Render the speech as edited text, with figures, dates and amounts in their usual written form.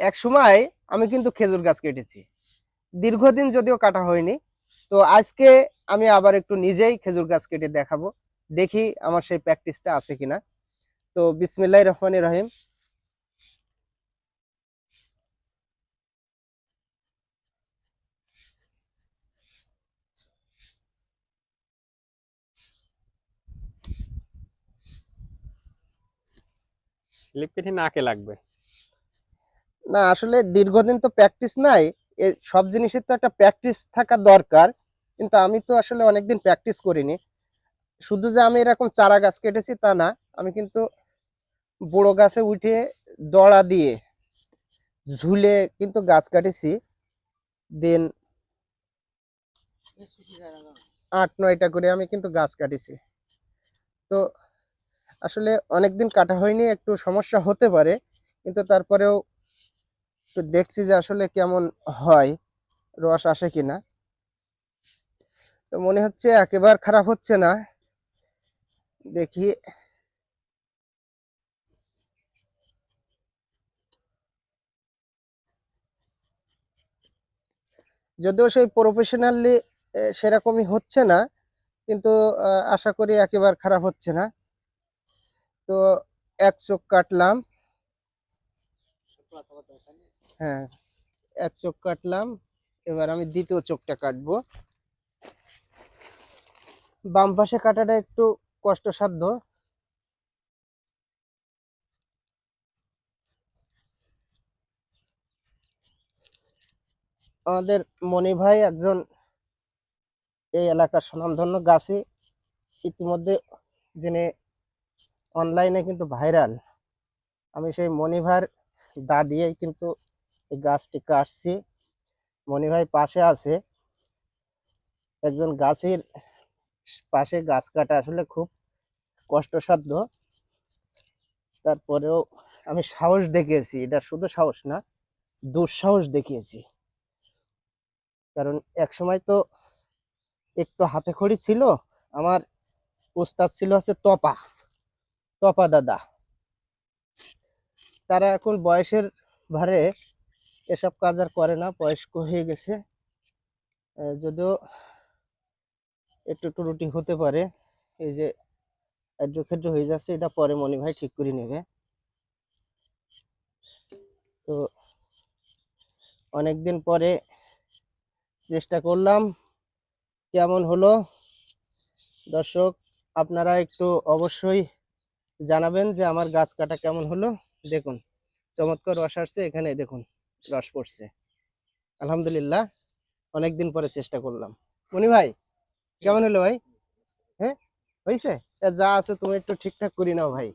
এক সময় আমি কিন্তু খেজুর গাছ কেটেছি, দীর্ঘদিন যদিও কাটা হয়নি। তো আজকে আমি আবার একটু নিজেই খেজুর গাছ কেটে দেখাবো, দেখি আমার সেই প্র্যাকটিসটা আছে কিনা। তো বিসমিল্লাহির রহমানির রহিম। লিপকেটি নাকে লাগবে। না আসলে দীর্ঘদিন তো প্র্যাকটিস নাই, সব জিনিসের তো একটা প্র্যাকটিস থাকা দরকার। কিন্তু আমি তো আসলে অনেকদিন প্র্যাকটিস করিনি। শুধু যে আমি এরকম চারা গাছ কেটেছি তা না, আমি কিন্তু বড় গাছে উঠে দড়া দিয়ে ঝুলে কিন্তু গাছ কাটেছি। দিন 8-9টা করে আমি কিন্তু গাছ কাটেছি। তো আসলে অনেকদিন কাটা হয়নি, একটু সমস্যা হতে পারে, কিন্তু তারপরেও একটু দেখছি যে আসলে কেমন হয়, রস আসে কিনা। তো মনে হচ্ছে একেবারে খারাপ হচ্ছে না, দেখি। যদিও সেই প্রফেশনালি সেরকমই হচ্ছে না, কিন্তু আশা করি একেবারে খারাপ হচ্ছে না। তো এক চোখ কাটলাম, হ্যাঁ এক চোখ কাটলাম। এবার আমি দ্বিতীয় চোখটা কাটবো। বাম পাশে কাটাটা একটু কষ্টসাধ্য। আমাদের মনি ভাই একজন এই এলাকার স্বনামধন্য গাছই, ইতিমধ্যে যিনি অনলাইনে কিন্তু ভাইরাল। আমি সেই মনি ভাইয়ের দা দিয়েই কিন্তু এই গাছটি কাটছি। মনি ভাই পাশে আছে। একজন গাছের পাশে গাছ কাটা আসলে খুব কষ্টসাধ্য। তারপরেও আমি সাহস দেখিয়েছি, এটা শুধু সাহস না, দুঃসাহস দেখিয়েছি। কারণ এক সময় তো একটু হাতে খড়ি ছিল। আমার উস্তাদ ছিল হচ্ছে তপা তপা দাদা। তারা এখন বয়সের ভারে এসব কাজ আর করে না, বয়স্ক হয়ে গেছে। যদিও একটু ত্রুটি হতে পারে, এই যে ক্ষেত্র হয়ে যাচ্ছে, এটা পরে মনি ভাই ঠিক করে নেবে। তো অনেকদিন পরে চেষ্টা করলাম, কেমন হলো দর্শক আপনারা একটু অবশ্যই জানাবেন যে আমার গাছ কাটা কেমন হলো। দেখুন চমৎকার রস আসছে, এখানে দেখুন রস পড়ছে, আলহামদুলিল্লাহ। অনেকদিন পরে চেষ্টা করলাম। মনি ভাই কেমন হলো ভাই? হ্যাঁ হয়েছে? যা আছে তুমি একটু ঠিকঠাক করি নাও ভাই।